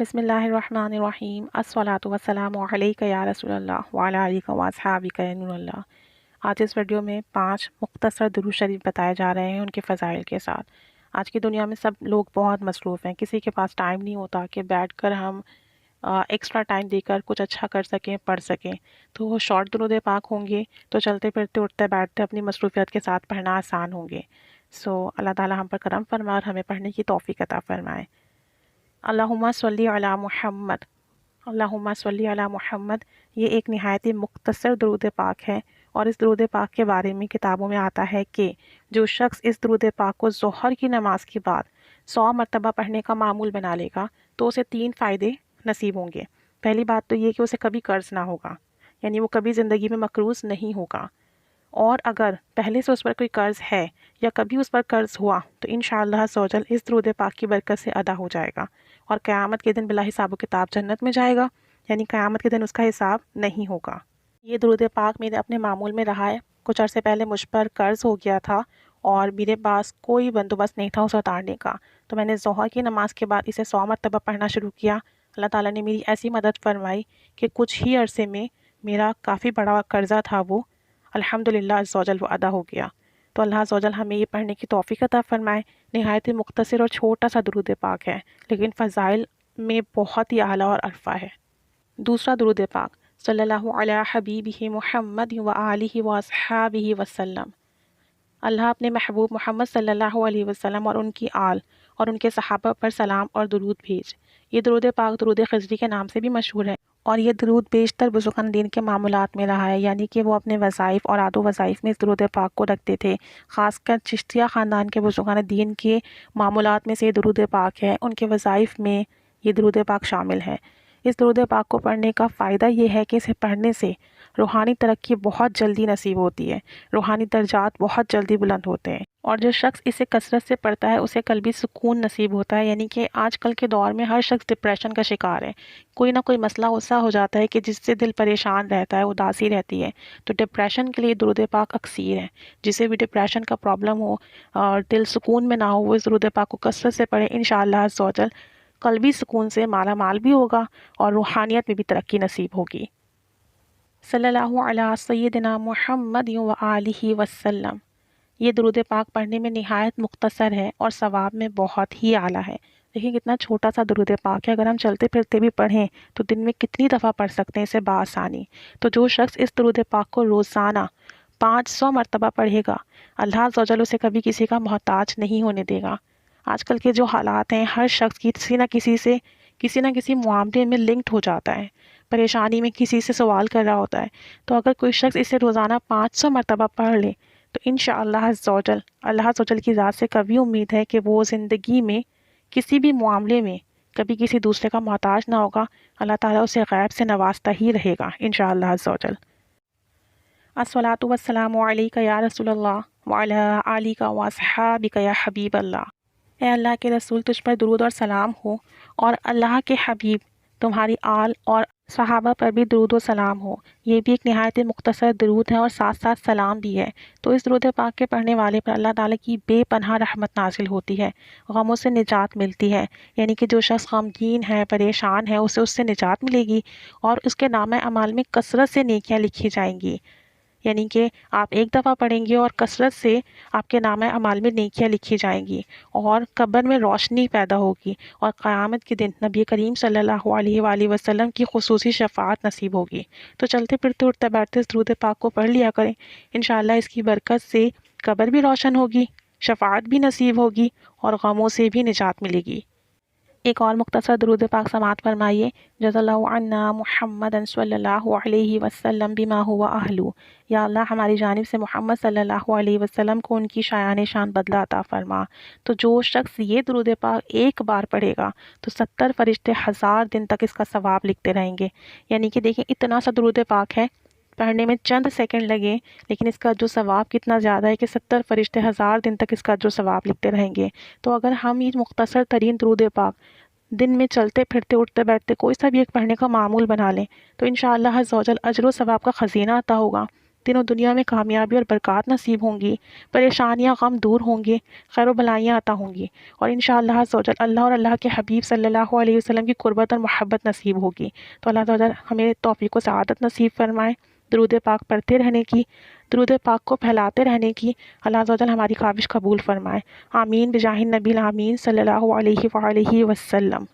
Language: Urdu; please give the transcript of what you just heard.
بسم اللہ الرحمن الرحیم الصلاۃ والسلام علیک یا رسول اللہ وعلی آلک و اصحابک یا نور اللہ۔ آج اس ویڈیو میں 5 مختصر درود شریف بتائے جا رہے ہیں ان کے فضائل کے ساتھ۔ آج کی دنیا میں سب لوگ بہت مصروف ہیں، کسی کے پاس ٹائم نہیں ہوتا کہ بیٹھ کر ہم ایکسٹرا ٹائم دے کر کچھ اچھا کر سکیں، پڑھ سکیں۔ تو وہ شارٹ درود پاک ہوں گے تو چلتے پھرتے اٹھتے بیٹھتے اپنی مصروفیت کے ساتھ پڑھنا آسان ہوں گے۔ اللہ تعالی ہم پر کرم فرمائے اور ہمیں پڑھنے کی توفیق عطا فرمائے۔ اللہم صلی علی محمد، اللہم صلی علی محمد، یہ ایک نہایت ہی مختصر درود پاک ہے، اور اس درود پاک کے بارے میں کتابوں میں آتا ہے کہ جو شخص اس درود پاک کو ظہر کی نماز کے بعد 100 مرتبہ پڑھنے کا معمول بنا لے گا تو اسے 3 فائدے نصیب ہوں گے۔ پہلی بات تو یہ کہ اسے کبھی قرض نہ ہوگا، یعنی وہ کبھی زندگی میں مقروض نہیں ہوگا، اور اگر پہلے سے اس پر کوئی قرض ہے یا کبھی اس پر قرض ہوا تو انشاءاللہ عزوجل اس درود پاک کی برکت سے ادا ہو جائے گا، اور قیامت کے دن بلا حساب و کتاب جنت میں جائے گا، یعنی قیامت کے دن اس کا حساب نہیں ہوگا۔ یہ درود پاک میرے اپنے معمول میں رہا ہے۔ کچھ عرصے پہلے مجھ پر قرض ہو گیا تھا اور میرے پاس کوئی بندوبست نہیں تھا اسے اتارنے کا، تو میں نے ظہر کی نماز کے بعد اسے 100 مرتبہ پڑھنا شروع کیا۔ اللہ تعالیٰ نے میری ایسی مدد فرمائی کہ کچھ ہی عرصے میں میرا کافی بڑا قرضہ تھا وہ الحمدللہ عزوجل وہ ادا ہو گیا۔ تو اللہ عزوجل ہمیں یہ پڑھنے کی توفیق عطا فرمائے۔ نہایت ہی مختصر اور چھوٹا سا درود پاک ہے، لیکن فضائل میں بہت ہی اعلیٰ اور عرفہ ہے۔ دوسرا درود پاک، صلی اللہ علی حبیبہ محمد و آلہ و اصحابہ وسلم۔ اللہ اپنے محبوب محمد صلی اللہ علیہ وسلم اور ان کی آل اور ان کے صحابہ پر سلام اور درود بھیج۔ یہ درود پاک درود خضری کے نام سے بھی مشہور ہے، اور یہ درود بیشتر بزرگان دین کے معمولات میں رہا ہے، یعنی کہ وہ اپنے وظائف اور عاد و وظائف میں اس درود پاک کو رکھتے تھے۔ خاص کر چشتیہ خاندان کے بزرگان دین کے معمولات میں سے یہ درود پاک ہے، ان کے وظائف میں یہ درود پاک شامل ہے۔ اس درود پاک کو پڑھنے کا فائدہ یہ ہے کہ اسے پڑھنے سے روحانی ترقی بہت جلدی نصیب ہوتی ہے، روحانی درجات بہت جلدی بلند ہوتے ہیں، اور جو شخص اسے کثرت سے پڑھتا ہے اسے قلبی سکون نصیب ہوتا ہے۔ یعنی کہ آج کل کے دور میں ہر شخص ڈپریشن کا شکار ہے، کوئی نہ کوئی مسئلہ ایسا ہو جاتا ہے کہ جس سے دل پریشان رہتا ہے، اداسی رہتی ہے، تو ڈپریشن کے لیے درود پاک اکسیر ہے۔ جسے بھی ڈپریشن کا پرابلم ہو اور دل سکون میں نہ ہو، وہ اس درود پاک کو کثرت سے پڑھے، انشاءاللہ عزوجل قلبی سکون سے مالا مال بھی ہوگا اور روحانیت میں بھی ترقی نصیب ہوگی۔ صلی اللہ علی سیدنا محمد و آلہ وسلم۔ یہ درود پاک پڑھنے میں نہایت مختصر ہے اور ثواب میں بہت ہی اعلیٰ ہے۔ دیکھیں کتنا چھوٹا سا درود پاک ہے، اگر ہم چلتے پھرتے بھی پڑھیں تو دن میں کتنی دفعہ پڑھ سکتے ہیں اسے بآسانی۔ تو جو شخص اس درود پاک کو روزانہ 500 مرتبہ پڑھے گا، اللہ عزوجل اسے کبھی کسی کا محتاج نہیں ہونے دے گا۔ آج کل کے جو حالات ہیں، ہر شخص کسی نہ کسی معاملے میں لنکڈ ہو جاتا ہے، پریشانی میں کسی سے سوال کر رہا ہوتا ہے، تو اگر کوئی شخص اسے روزانہ 500 مرتبہ پڑھ لے تو انشاءاللہ عزوجل اللہ عزوجل کی ذات سے کبھی امید ہے کہ وہ زندگی میں کسی بھی معاملے میں کبھی کسی دوسرے کا محتاج نہ ہوگا، اللہ تعالیٰ اسے غیب سے نوازتا ہی رہے گا انشاءاللہ عزوجل۔ الصلاۃ والسلام علیک یا رسول اللہ وعلی آلک و اصحابک یا حبیب اللہ۔ اے اللہ کے رسول، تجھ پر درود اور سلام ہو، اور اللہ کے حبیب تمہاری آل اور صحابہ پر بھی درود و سلام ہو۔ یہ بھی ایک نہایت مختصر درود ہے اور ساتھ ساتھ سلام بھی ہے۔ تو اس درود پاک کے پڑھنے والے پر اللہ تعالیٰ کی بے پناہ رحمت نازل ہوتی ہے، غموں سے نجات ملتی ہے، یعنی کہ جو شخص غمگین ہے، پریشان ہے، اسے اس سے نجات ملے گی، اور اس کے نامہ اعمال میں کثرت سے نیکیاں لکھی جائیں گی۔ یعنی کہ آپ ایک دفعہ پڑھیں گے اور کثرت سے آپ کے نامہ اعمال میں نیکیاں لکھی جائیں گی، اور قبر میں روشنی پیدا ہوگی، اور قیامت کے دن نبی کریم صلی اللہ علیہ وآلہ وسلم کی خصوصی شفاعت نصیب ہوگی۔ تو چلتے پھرتے اٹھتے بیٹھتے اس درود پاک کو پڑھ لیا کریں، انشاءاللہ اس کی برکت سے قبر بھی روشن ہوگی، شفاعت بھی نصیب ہوگی، اور غموں سے بھی نجات ملے گی۔ ایک اور مختصر درود پاک سماعت فرمائیے۔ جزا اللہ عنا محمد صلی اللہ علیہ وسلم بما هو اہلو۔ یا اللہ ہماری جانب سے محمد صلی اللہ علیہ وسلم کو ان کی شایان شان بدلہ عطا فرما۔ تو جو شخص یہ درود پاک ایک بار پڑھے گا تو 70 فرشتے 1000 دن تک اس کا ثواب لکھتے رہیں گے۔ یعنی کہ دیکھیں اتنا سا درود پاک ہے، پڑھنے میں چند سیکنڈ لگے، لیکن اس کا جو ثواب کتنا زیادہ ہے کہ 70 فرشتے 1000 دن تک اس کا جو ثواب لکھتے رہیں گے۔ تو اگر ہم یہ مختصر ترین درود پاک دن میں چلتے پھرتے اٹھتے بیٹھتے کوئی سا بھی ایک پڑھنے کا معمول بنا لیں تو انشاءاللہ عزوجل اجر و ثواب کا خزینہ عطا ہوگا۔ دنوں دنیا میں کامیابی اور برکات نصیب ہوں گی، پریشانیاں غم دور ہوں گے، خیر و بلائیاں عطا ہوں گی، اور انشاءاللہ عز و جل اللہ اور اللہ کے حبیب صلی اللہ علیہ وسلم کی قربت اور محبت نصیب ہوگی۔ تو اللہ تعالیٰ ہمیں توفیق و سعادت نصیب فرمائے درود پاک پڑھتے رہنے کی، درود پاک کو پھیلاتے رہنے کی۔ اللہ عز و جل ہماری کاوش قبول فرمائے۔ آمین بجاہ النبی الامین صلی اللہ علیہ وآلہ وسلم۔